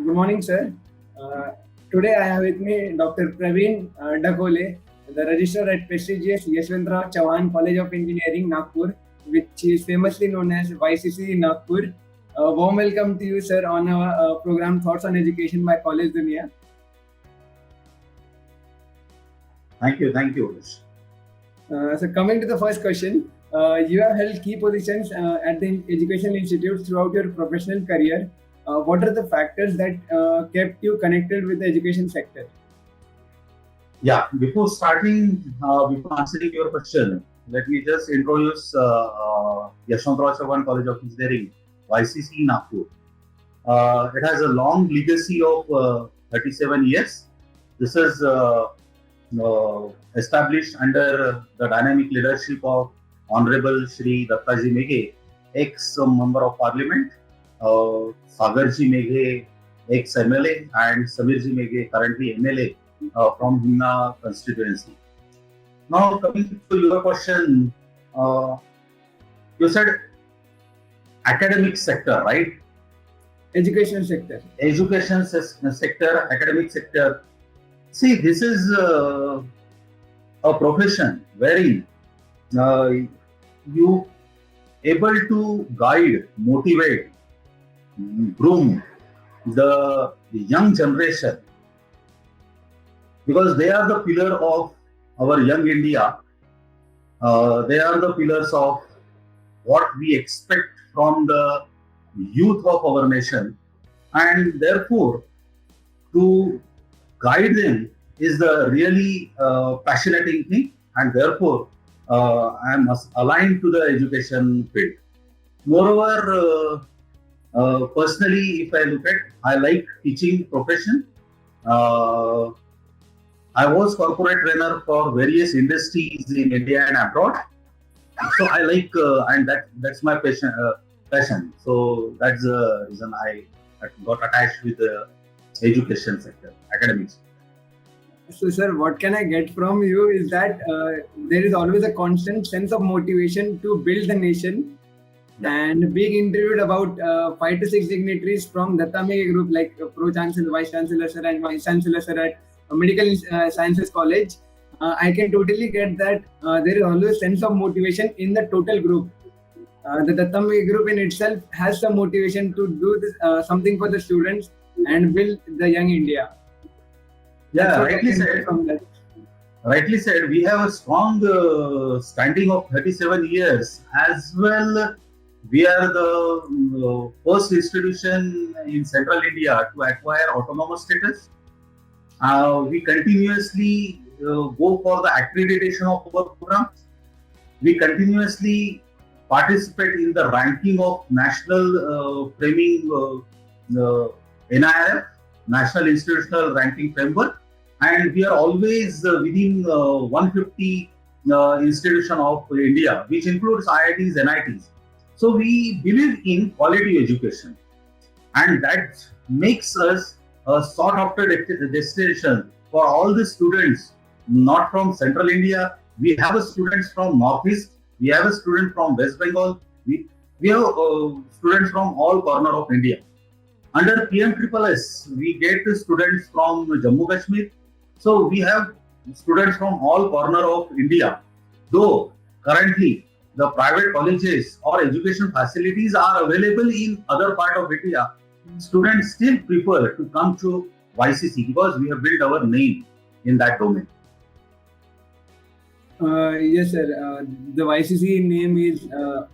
Good morning, sir. Uh, Today I have with me Dr. Praveen Dakole, the registrar at prestigious Yashwantrao Chauhan College of Engineering, Nagpur, which is famously known as YCC Nagpur. Warm welcome to you, sir, on our program Thoughts on Education by College Dunia. Thank you. So coming to the first question, you have held key positions at the educational institute throughout your professional career. What are the factors that kept you connected with the education sector? Yeah, before answering your question, let me just introduce Yashwantrao Chauhan College of Engineering, YCC Nagpur. It has a long legacy of 37 years. This is established under the dynamic leadership of Honorable Shri Dattaji Meghe, ex-member of Parliament, Sagarji Meghe, ex-MLA, and Samirji Meghe, currently MLA from Himna constituency. Now, coming to your question, you said academic sector, right? Education sector. Education sector, academic sector. See, this is a profession wherein you able to guide, motivate, groom the young generation, because they are the pillar of our young India. They are the pillars of what we expect from the youth of our nation, and therefore to guide them is the really passionating thing, and therefore I am aligned to the education field. Moreover, personally, if I look at, I like teaching profession. Uh, I was corporate trainer for various industries in India and abroad. So I like, and that's my passion. So that's the reason I got attached with the education sector, academics. So, sir, what can I get from you is that there is always a constant sense of motivation to build the nation. And being interviewed about 5 to 6 dignitaries from Datta Meghe Group, like Pro Chancellor, Vice Chancellor, sir, and Vice Chancellor, sir, at Medical Sciences College, I can totally get that there is always sense of motivation in the total group. The Datta Meghe Group in itself has some motivation to do this, something for the students and build the young India. Yeah, rightly said. Rightly said. We have a strong standing of 37 years as well. We are the first institution in Central India to acquire autonomous status. We continuously go for the accreditation of our programs. We continuously participate in the ranking of national framing NIRF, National Institutional Ranking Framework, and we are always within 150 institution of India, which includes IITs, NITs. So we believe in quality education, and that makes us a sought after destination for all the students, not from Central India. We have students from Northeast, we have a student from West Bengal, we have students from all corner of India. Under PMSSS, we get students from Jammu Kashmir. So we have students from all corner of India. Though currently the private colleges or education facilities are available in other part of India, students still prefer to come to YCC because we have built our name in that domain. Yes, sir. The YCC name is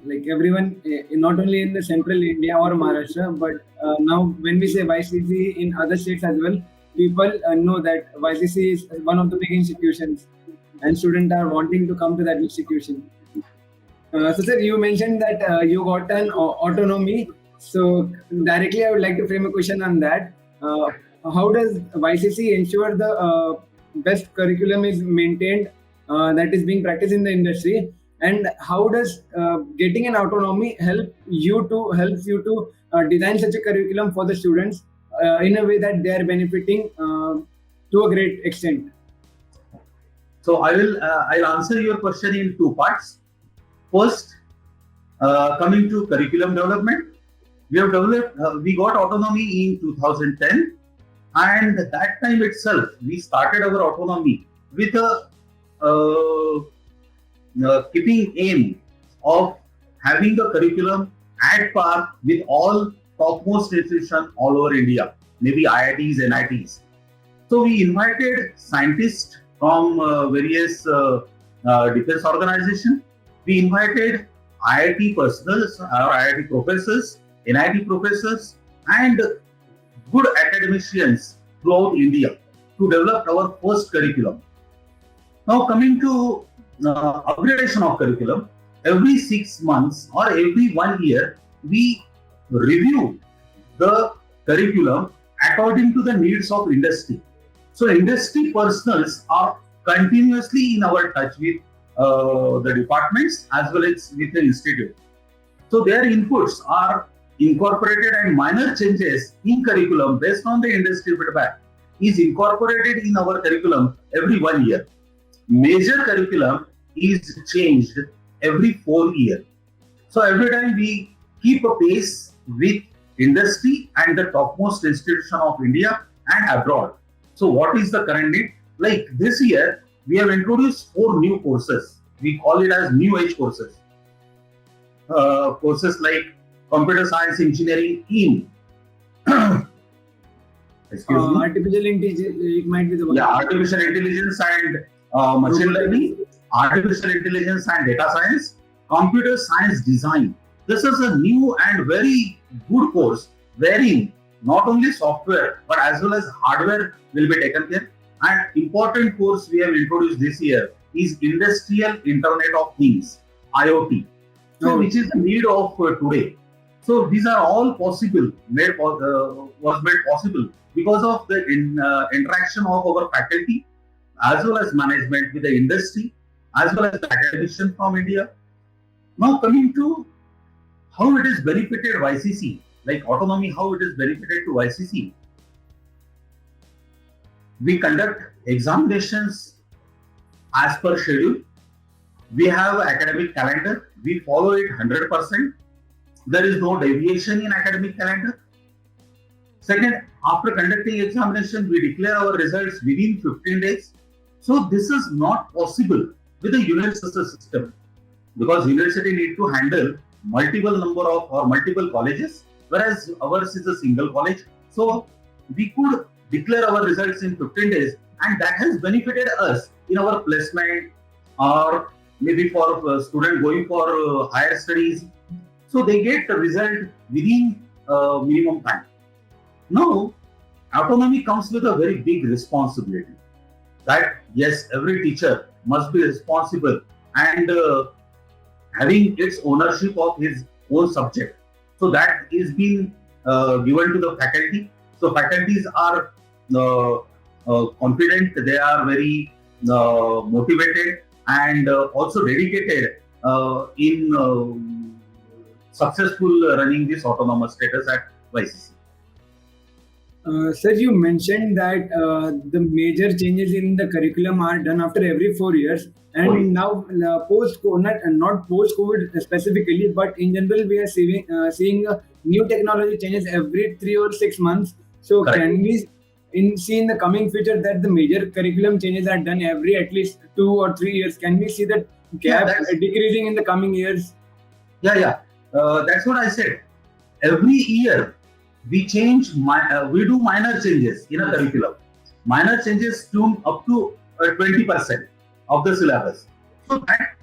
like everyone, not only in the central India or Maharashtra, but now when we say YCC in other states as well, people know that YCC is one of the big institutions, and students are wanting to come to that institution. So, sir, you mentioned that you got an autonomy. So, directly, I would like to frame a question on that. How does YCC ensure the best curriculum is maintained that is being practiced in the industry, and how does getting an autonomy helps you to design such a curriculum for the students in a way that they are benefiting to a great extent? So I'll answer your question in two parts. First, coming to curriculum development. We have developed, we got autonomy in 2010, and at that time itself, we started our autonomy with a keeping aim of having a curriculum at par with all topmost institutions all over India, maybe IITs, NITs. So we invited scientists from various defense organizations. We invited IIT personnel or IIT professors, NIT professors, and good academicians throughout India to develop our first curriculum. Now coming to upgradation of curriculum, every 6 months or every 1 year, we review the curriculum according to the needs of industry. So industry personals are continuously in our touch with the departments as well as with the institute. So their inputs are incorporated, and minor changes in curriculum based on the industry feedback is incorporated in our curriculum every 1 year. Major curriculum is changed every 4 years. So every time we keep a pace with industry and the topmost institution of India and abroad. So what is the current need? Like this year, we have introduced 4 new courses. We call it as new age courses. Courses like computer science engineering in excuse me. Artificial intelligence, it might be the one. Yeah, artificial intelligence and machine learning, artificial intelligence and data science, computer science design. This is a new and very good course wherein not only software but as well as hardware will be taken care. And important course we have introduced this year is Industrial Internet of Things, IoT. So which is the need of today. So these are all possible, was made possible because of the interaction of our faculty as well as management with the industry as well as the academicians from India. Now coming to how it is benefited YCC, like autonomy, how it is benefited to YCC. We conduct examinations as per schedule. We have academic calendar. We follow it 100%. There is no deviation in academic calendar. Second, after conducting examination, we declare our results within 15 days. So this is not possible with the university system because university need to handle multiple number of or multiple colleges, whereas ours is a single college. So we could declare our results in 15 days, and that has benefited us in our placement or maybe for student going for higher studies. So they get the result within minimum time. Now, autonomy comes with a very big responsibility. That yes, every teacher must be responsible and having its ownership of his own subject. So that is being given to the faculty. So faculties are confident, they are very motivated and also dedicated in successful running this autonomous status at YCC. Sir, you mentioned that the major changes in the curriculum are done after every 4 years, and now post not post COVID specifically, but in general we are seeing new technology changes every 3 or 6 months. So Correct. can we see in the coming future that the major curriculum changes are done every at least 2 or 3 years? Can we see that gap decreasing in the coming years? Yeah. That's what I said. Every year we change, we do minor changes in a curriculum. Minor changes to up to 20% of the syllabus. So that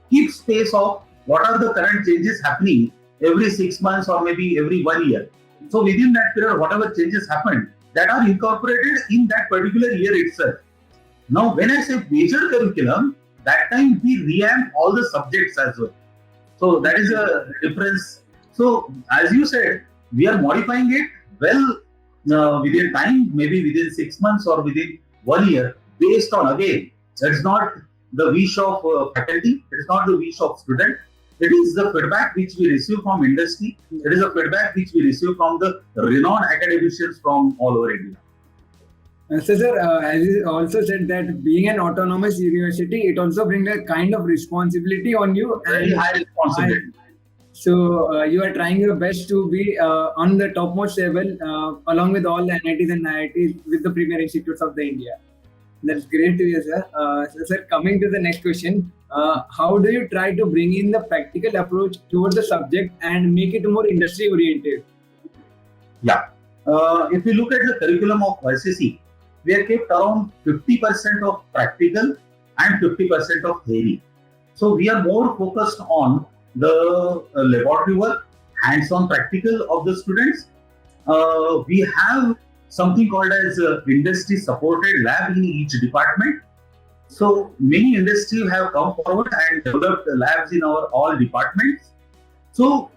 keeps pace of what are the current changes happening every 6 months or maybe every 1 year. So within that period, whatever changes happen, that are incorporated in that particular year itself. Now, when I say major curriculum, that time we revamp all the subjects as well. So that is a difference. So as you said, we are modifying it well within time, maybe within 6 months or within 1 year, based on again, it's not the wish of faculty, it is not the wish of student. It is the feedback which we receive from industry. It is a feedback which we receive from the renowned academicians from all over India. So, sir, as you also said that being an autonomous university, it also brings a kind of responsibility on you. Very high responsibility. So you are trying your best to be on the topmost level, along with all the NITs and IITs with the premier institutes of the India. That's great to hear, sir. So, sir, coming to the next question, how do you try to bring in the practical approach towards the subject and make it more industry oriented? Yeah. If we look at the curriculum of YCC, we have kept around 50% of practical and 50% of theory. So we are more focused on the laboratory work, hands-on practical of the students. We have something called as industry-supported lab in each department. So many industries have come forward and developed labs in our all departments. So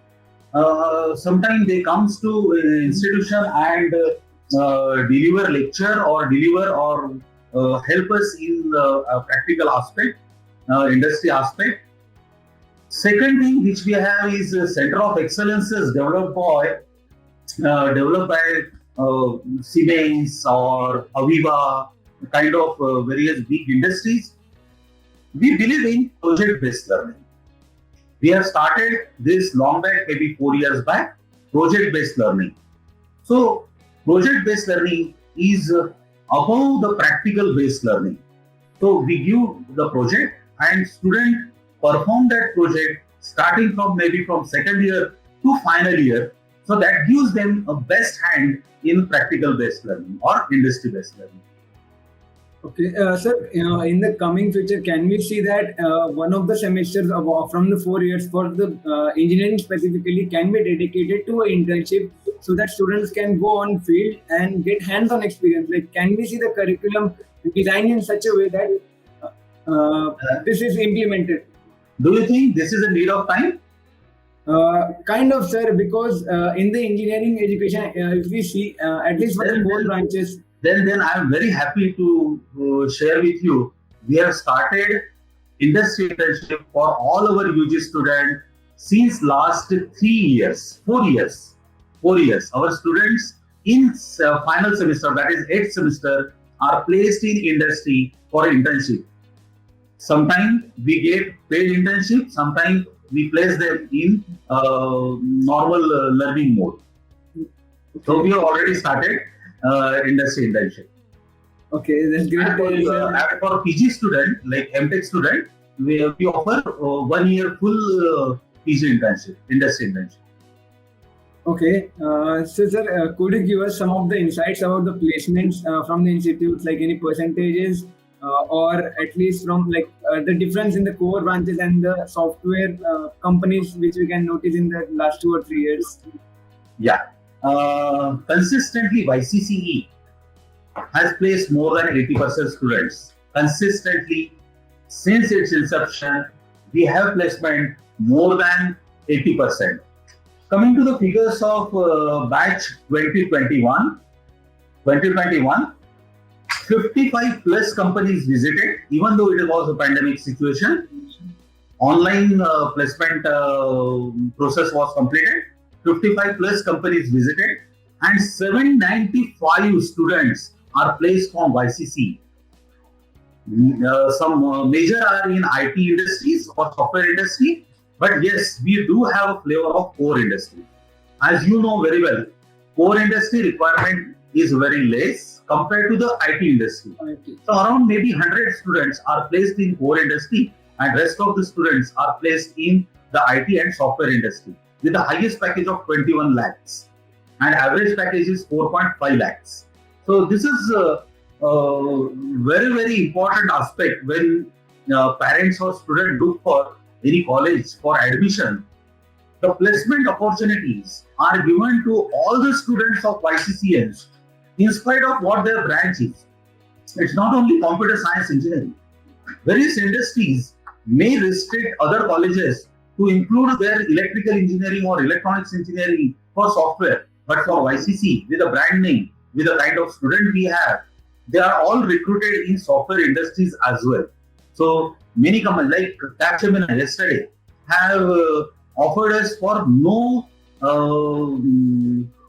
sometimes they comes to institution and deliver lecture or deliver or help us in the practical aspect, industry aspect. Second thing which we have is a center of excellences developed by Siemens or Aviva, kind of various big industries. We believe in project-based learning. We have started this long back, maybe 4 years back, project-based learning. So, project-based learning is above the practical-based learning. So, we give the project and student perform that project starting from maybe from second year to final year. So, that gives them a best hand in practical-based learning or industry-based learning. Okay, sir, in the coming future, can we see that one of the semesters from the 4 years for the engineering specifically can be dedicated to an internship so that students can go on field and get hands-on experience? Like, can we see the curriculum designed in such a way that this is implemented? Do you think this is a need of time? Kind of, sir, because in the engineering education, if we see at least for the core branches. Then I am very happy to share with you. We have started industry internship for all our UG students since last 3 years, 4 years. 4 years. Our students in final semester, that is 8th semester, are placed in industry for internship. Sometimes we get paid internship, sometimes we place them in normal learning mode. So we have already started industry internship. Okay, that's great. And for PG student, like MTech student, we offer 1 year full PG internship, industry internship. Okay, so sir, could you give us some of the insights about the placements from the institutes, like any percentages, or at least from like the difference in the core branches and the software companies which we can notice in the last 2 or 3 years? Yeah. Consistently, YCCE has placed more than 80% students. Consistently, since its inception, we have placement more than 80%. Coming to the figures of batch 2021, 55 plus companies visited, even though it was a pandemic situation. Online placement process was completed. 55 plus companies visited and 795 students are placed from YCC. Some major are in IT industries or software industry, but yes, we do have a flavor of core industry. As you know very well, core industry requirement is very less compared to the IT industry. So around maybe 100 students are placed in core industry and rest of the students are placed in the IT and software industry, with the highest package of 21 lakhs and average package is 4.5 lakhs. So this is a very, very important aspect when parents or students look for any college for admission. The placement opportunities are given to all the students of YCCNs in spite of what their branch is. It's not only computer science engineering. Various industries may restrict other colleges to include their electrical engineering or electronics engineering for software. But for YCC, with a brand name, with the kind of student we have, they are all recruited in software industries as well. So many companies like Capgemini yesterday have offered us for no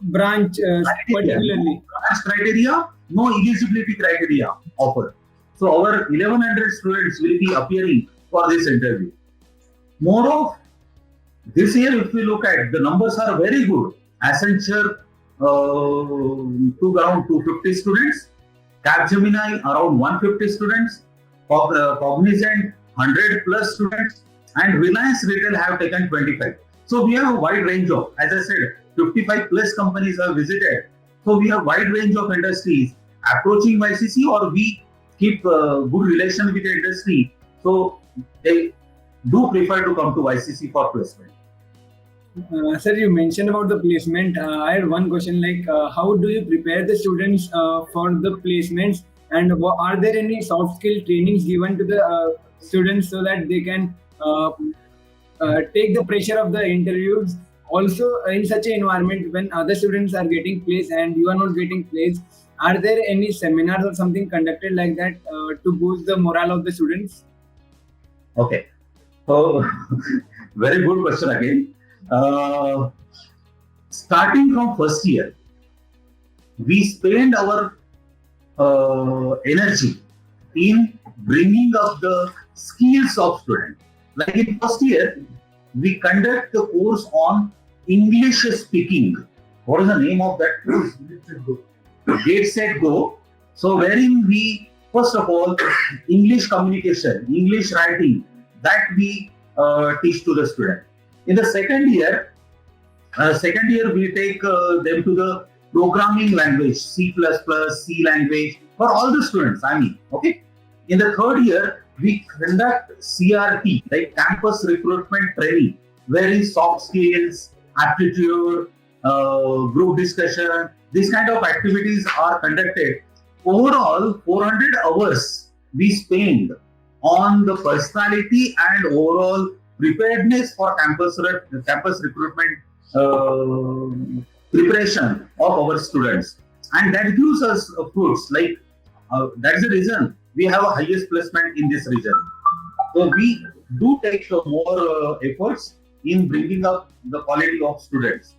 branch particularly. Branch criteria, no eligibility criteria offered. So our 1100 students will be appearing for this interview. More of This year, if we look at, the numbers are very good. Accenture took around 250 students, Capgemini around 150 students, Cognizant 100 plus students, and Reliance Retail have taken 25. So we have a wide range of, as I said, 55 plus companies have visited. So we have wide range of industries approaching YCC, or we keep good relation with the industry. So they do prefer to come to YCC for placement. Sir, you mentioned about the placement. I had one question like, how do you prepare the students for the placements, and are there any soft skill trainings given to the students so that they can take the pressure of the interviews? Also, in such an environment when other students are getting placed and you are not getting placed, are there any seminars or something conducted like that to boost the morale of the students? Okay. So, very good question again. Starting from first year, we spend our energy in bringing up the skills of students. Like in first year, we conduct the course on English speaking. What is the name of that course? Get Set Go. So wherein we, first of all, English communication, English writing, that we teach to the student. In the second year we take them to the programming language, C++, C language, for all the students, I mean, okay. In the third year, we conduct CRT, like campus recruitment training, wherein soft skills, aptitude, group discussion, these kind of activities are conducted. Overall, 400 hours we spend on the personality and overall preparedness for campus recruitment preparation of our students, and that gives us fruits. Like that's the reason we have a highest placement in this region. So we do take more efforts in bringing up the quality of students.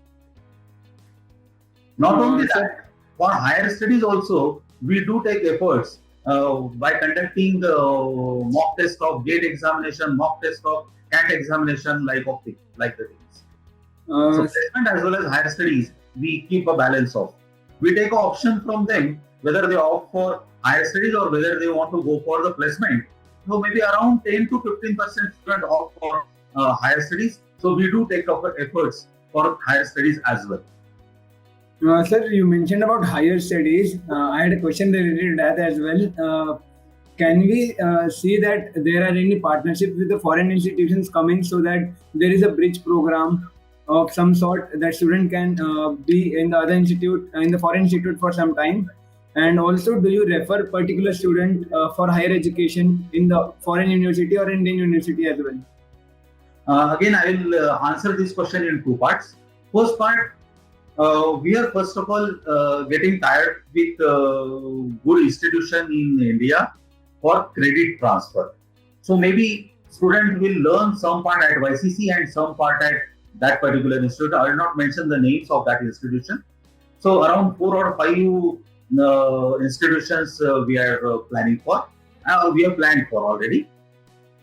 Not only that, for higher studies also, we do take efforts by conducting the mock test of GATE examination, mock test of CAT examination, like the things. So placement as well as higher studies, we keep a balance of. We take an option from them whether they opt for higher studies or whether they want to go for the placement. So maybe around 10 to 15% student opt for higher studies. So we do take up efforts for higher studies as well. Sir, you mentioned about higher studies. I had a question related to that as well. Can we see that there are any partnerships with the foreign institutions coming so that there is a bridge program of some sort that student can be in the other institute, in the foreign institute for some time? And also, do you refer particular student for higher education in the foreign university or Indian university as well? Again, I will answer this question in two parts. First part, we are first of all getting tired with good institution in India for credit transfer. So maybe student will learn some part at YCC and some part at that particular institute. I will not mention the names of that institution. So around 4 or 5 institutions we are planning for. We have planned for already.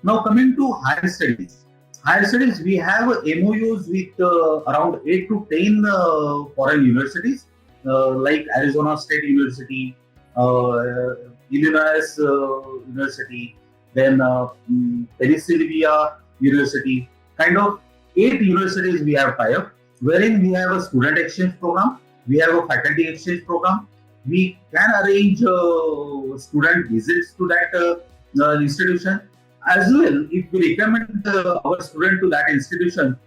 Now coming to higher studies. Higher studies, we have MOUs with around 8 to 10 foreign universities, like Arizona State University, Illinois University, then Pennsylvania University, kind of 8 universities we have tie-up, wherein we have a student exchange program, we have a faculty exchange program, we can arrange student visits to that institution. As well, if we recommend our student to that institution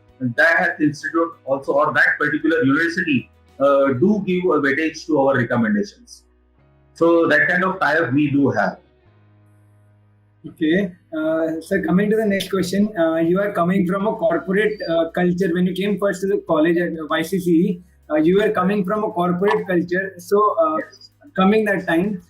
also or that particular university do give a weightage to our recommendations. So that kind of tie-up we do have. Okay. So coming to the next question, you are coming from a corporate culture. When you came first to the college at YCC, you were coming from a corporate culture. So coming that time,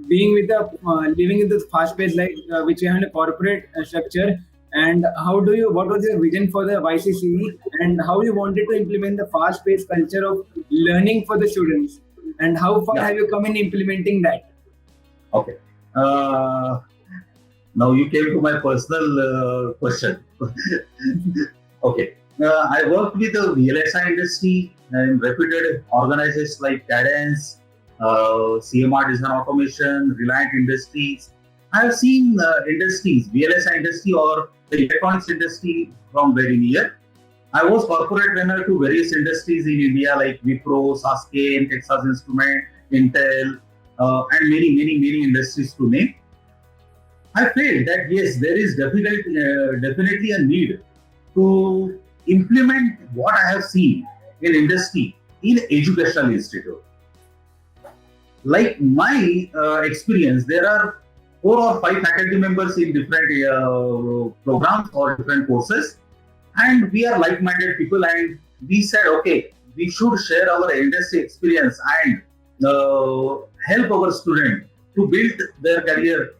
being with the living in this fast-paced life, which you have in a corporate structure, and what was your vision for the YCC, and how you wanted to implement the fast-paced culture of learning for the students, and how far have you come in implementing that? Okay. Now you came to my personal question. Okay. I worked with the VLSI industry and reputed organizations like Cadence, CMR Design Automation, Reliant Industries. I have seen industries, VLSI industry or the electronics industry from very near. I was corporate trainer to various industries in India like Wipro, Sasuke, Texas Instrument, Intel, and many industries to name. I feel that yes, there is definitely a need to implement what I have seen in industry in educational institute. Like my experience, there are 4 or 5 faculty members in different programs or different courses, and we are like-minded people. And we said, okay, we should share our industry experience and help our student to build their career,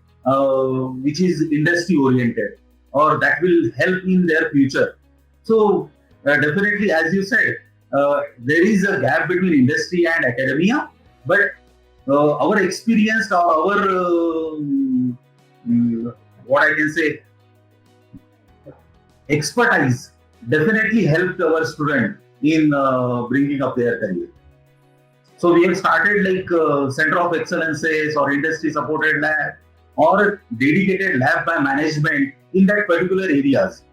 which is industry oriented, or that will help in their future. So definitely, as you said, there is a gap between industry and academia, but our experience or our what I can say expertise definitely helped our student in bringing up their career. So we have started like center of excellences or industry supported lab or dedicated lab by management in that particular areas.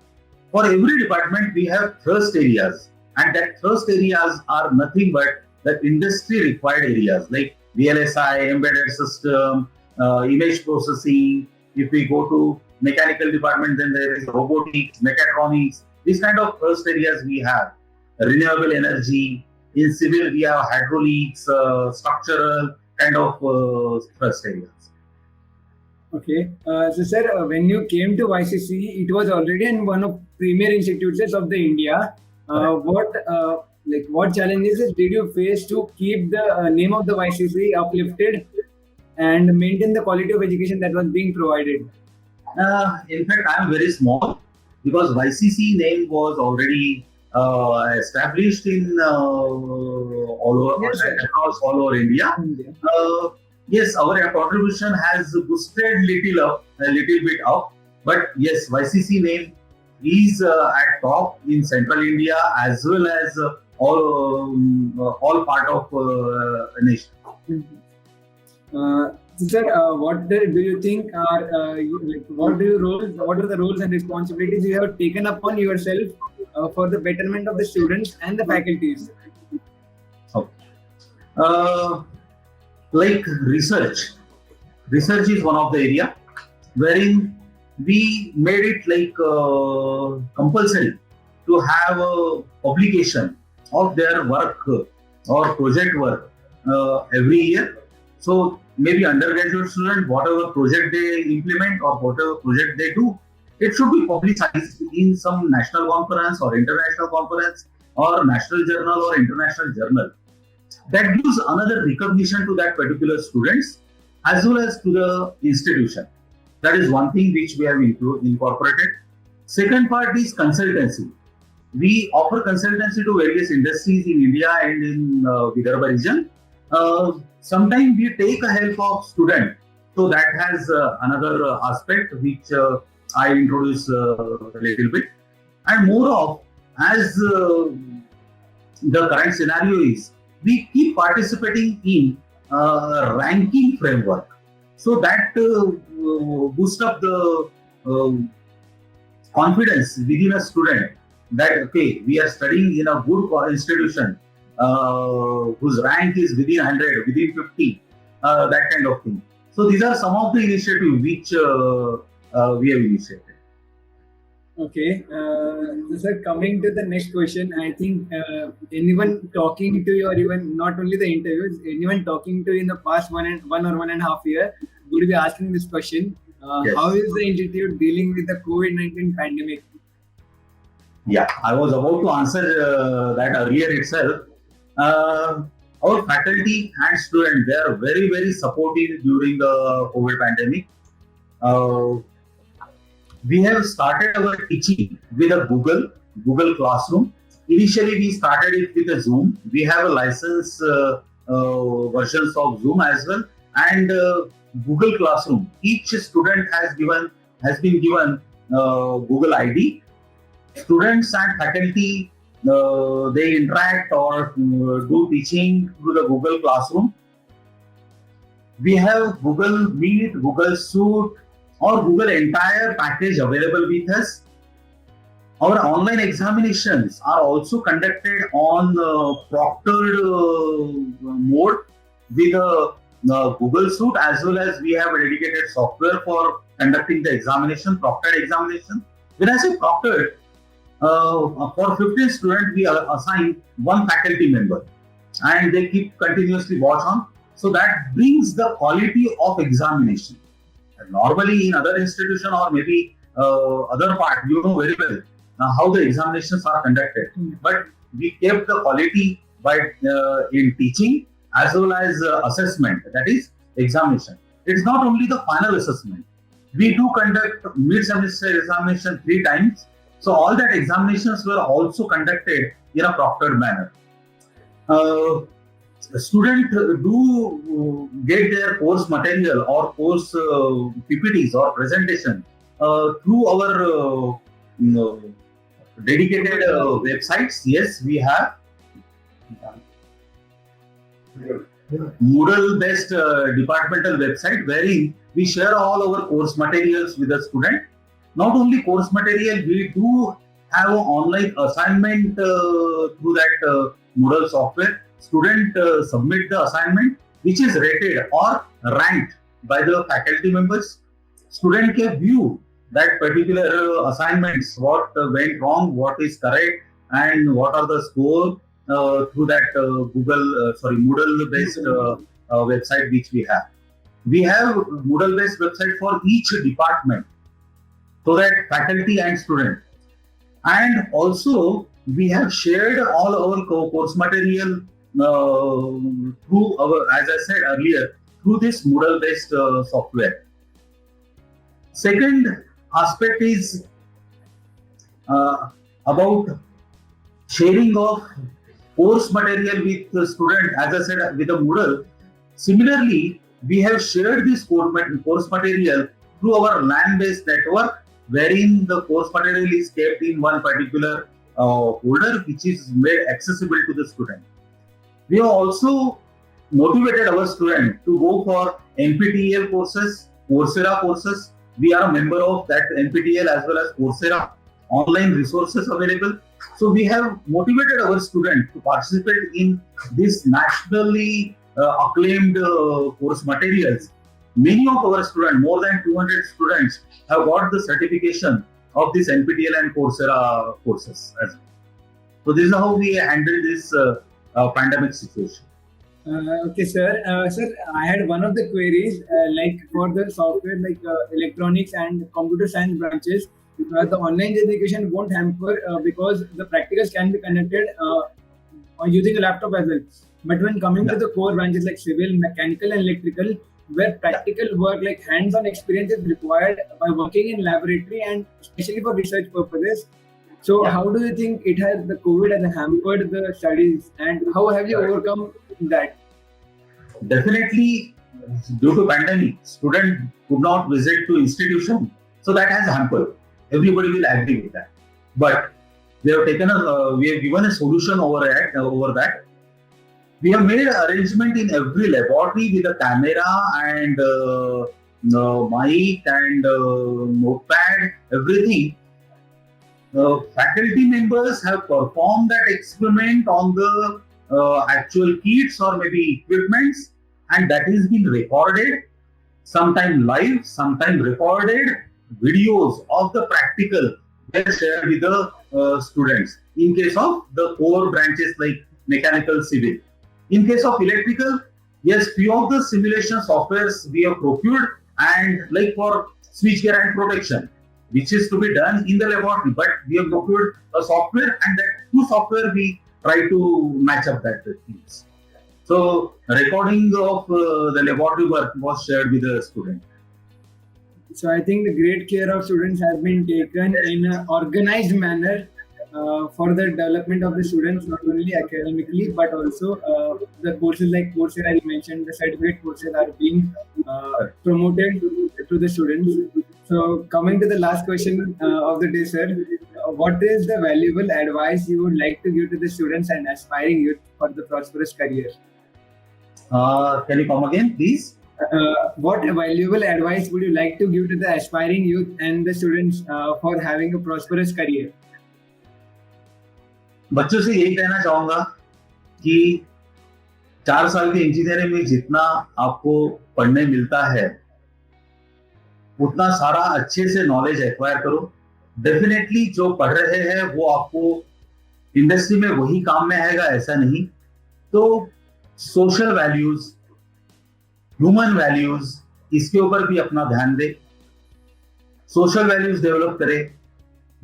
For every department, we have thrust areas, and that thrust areas are nothing but the industry required areas like VLSI, embedded system, image processing. If we go to mechanical department, then there is robotics, mechatronics. These kind of thrust areas we have. Renewable energy. In civil, we have hydraulics, structural kind of thrust areas. Okay. So, sir, when you came to YCC, it was already in one of premier institutes of the India. What challenges did you face to keep the name of the YCC uplifted and maintain the quality of education that was being provided? In fact, I am very small because YCC name was already established in all over, Yes, sir. across all over India. India. Yes, our contribution has boosted a little bit up, but yes, YCC name is at top in central India as well as all part of nation. Sir, do you think are what are the roles and responsibilities you have taken upon yourself for the betterment of the students and the faculties? Okay. Like research is one of the area wherein we made it like compulsory to have a publication of their work or project work every year. So maybe undergraduate student, whatever project they implement or whatever project they do, it should be publicized in some national conference or international conference or national journal or international journal. That gives another recognition to that particular students as well as to the institution. That is one thing which we have incorporated. Second part is consultancy. We offer consultancy to various industries in India and in Vidarbha region. Sometimes we take a help of student. So that has another aspect which I introduce a little bit. And more of, as the current scenario is, we keep participating in ranking framework. So that boost up the confidence within a student that, okay, we are studying in a good institution whose rank is within 100, within 50, that kind of thing. So these are some of the initiatives which we have initiated. Okay. Sir, coming to the next question, I think anyone talking to you, or even not only the interviews, anyone talking to you in the past 1.5 year would be asking this question. Yes. How is the institute dealing with the COVID-19 pandemic? Yeah, I was about to answer that earlier itself. Our faculty and students, they are very supportive during the COVID pandemic. We have started our teaching with a Google Classroom. Initially, we started it with a Zoom. We have a license versions of Zoom as well, and Google Classroom. Each student has been given Google ID. Students and faculty, they interact or do teaching through the Google Classroom. We have Google Meet, Google Suite, or Google entire package available with us. Our online examinations are also conducted on proctored mode with Google Suite, as well as we have a dedicated software for conducting the examination, proctored examination. When I say proctored, for 15 students, we assign one faculty member and they keep continuously watch on. So that brings the quality of examination. And normally in other institution or maybe other part, you know very well how the examinations are conducted. But we kept the quality by in teaching as well as assessment, that is examination. It's not only the final assessment. We do conduct mid-semester examination 3 times. So all that examinations were also conducted in a proctored manner. Students do get their course material or course PPTs or presentation through our dedicated websites. Yes, we have Moodle-based departmental website wherein we share all our course materials with the student. Not only course material, we do have an online assignment through that Moodle software. Student submit the assignment, which is rated or ranked by the faculty members. Student can view that particular assignments, what went wrong, what is correct, and what are the score through that Moodle-based website which we have. We have Moodle-based website for each department, so that faculty and student. And also, we have shared all our course material through our, as I said earlier, through this Moodle-based software. Second aspect is about sharing of course material with the student, as I said, with the Moodle. Similarly, we have shared this course material through our LAN-based network, wherein the course material is kept in one particular folder, which is made accessible to the student. We have also motivated our students to go for NPTEL courses, Coursera courses. We are a member of that NPTEL as well as Coursera online resources available. So we have motivated our students to participate in this nationally acclaimed course materials. Many of our students, more than 200 students, have got the certification of this NPTEL and Coursera courses as well. So this is how we handle this pandemic situation. Okay, sir. Sir, I had one of the queries, like for the software, like electronics and computer science branches, the online education won't hamper because the practicals can be conducted using a laptop as well. But when coming to the core branches like civil, mechanical, and electrical, where practical work like hands-on experience is required by working in laboratory and especially for research purposes. So, how do you think the COVID has hampered the studies, and how have you overcome that? Definitely, due to pandemic, students could not visit to institution, so that has hampered. Everybody will agree with that. But we have given a solution over that. We have made an arrangement in every laboratory with a camera and mic and notepad, everything. Faculty members have performed that experiment on the actual kits or maybe equipments, and that has been recorded, sometime live, sometime recorded videos of the practical were shared with the students. In case of the core branches like mechanical, civil. In case of electrical, yes, few of the simulation softwares we have procured, and like for switchgear and protection, which is to be done in the laboratory, but we have procured a software, and that through software we try to match up that things. So recording of the laboratory work was shared with the student. So I think the great care of students has been taken in an organized manner for the development of the students, not only academically but also the courses like Coursera, you mentioned, the certificate courses are being promoted to the students. So coming to the last question of the day, sir, what is the valuable advice you would like to give to the students and aspiring youth for the prosperous career? Can you come again, please? What valuable advice would you like to give to the aspiring youth and the students for having a prosperous career? बच्चों से यही कहना चाहूंगा कि 4 साल के engineering में जितना आपको पढ़ने मिलता है उतना सारा अच्छे से नॉलेज एक्वायर करो। डेफिनेटली जो पढ़ रहे हैं वो आपको इंडस्ट्री में वही काम में आएगा ऐसा नहीं, तो सोशल वैल्यूज, ह्यूमन वैल्यूज, इसके ऊपर भी अपना ध्यान दे। सोशल वैल्यूज डेवलप करे,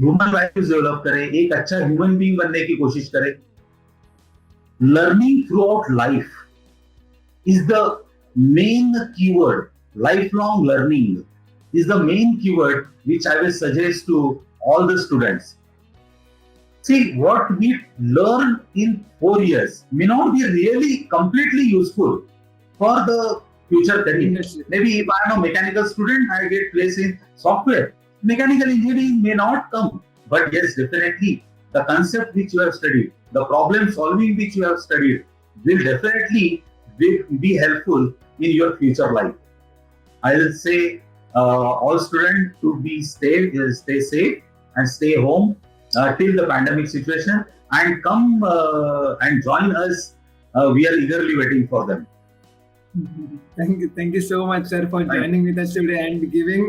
ह्यूमन वैल्यूज डेवलप करे, एक अच्छा ह्यूमन बीइंग बनने की कोशिश करे। Learning through out life is the main keyword. Life long learning is the main keyword which I will suggest to all the students. See, what we learn in 4 years may not be really completely useful for the future career. Maybe if I am a mechanical student, I get placed in software. Mechanical engineering may not come, but yes, definitely the concept which you have studied, the problem solving which you have studied will definitely be helpful in your future life. I will say all students to stay safe and stay home till the pandemic situation, and come and join us. We are eagerly waiting for them. Thank you so much, sir, for joining with us today and giving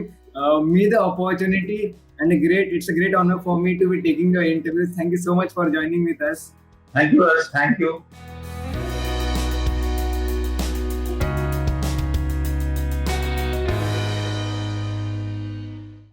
me the opportunity. And it's a great honor for me to be taking your interview. Thank you so much for joining with us. Thank you, Harsh. Thank you.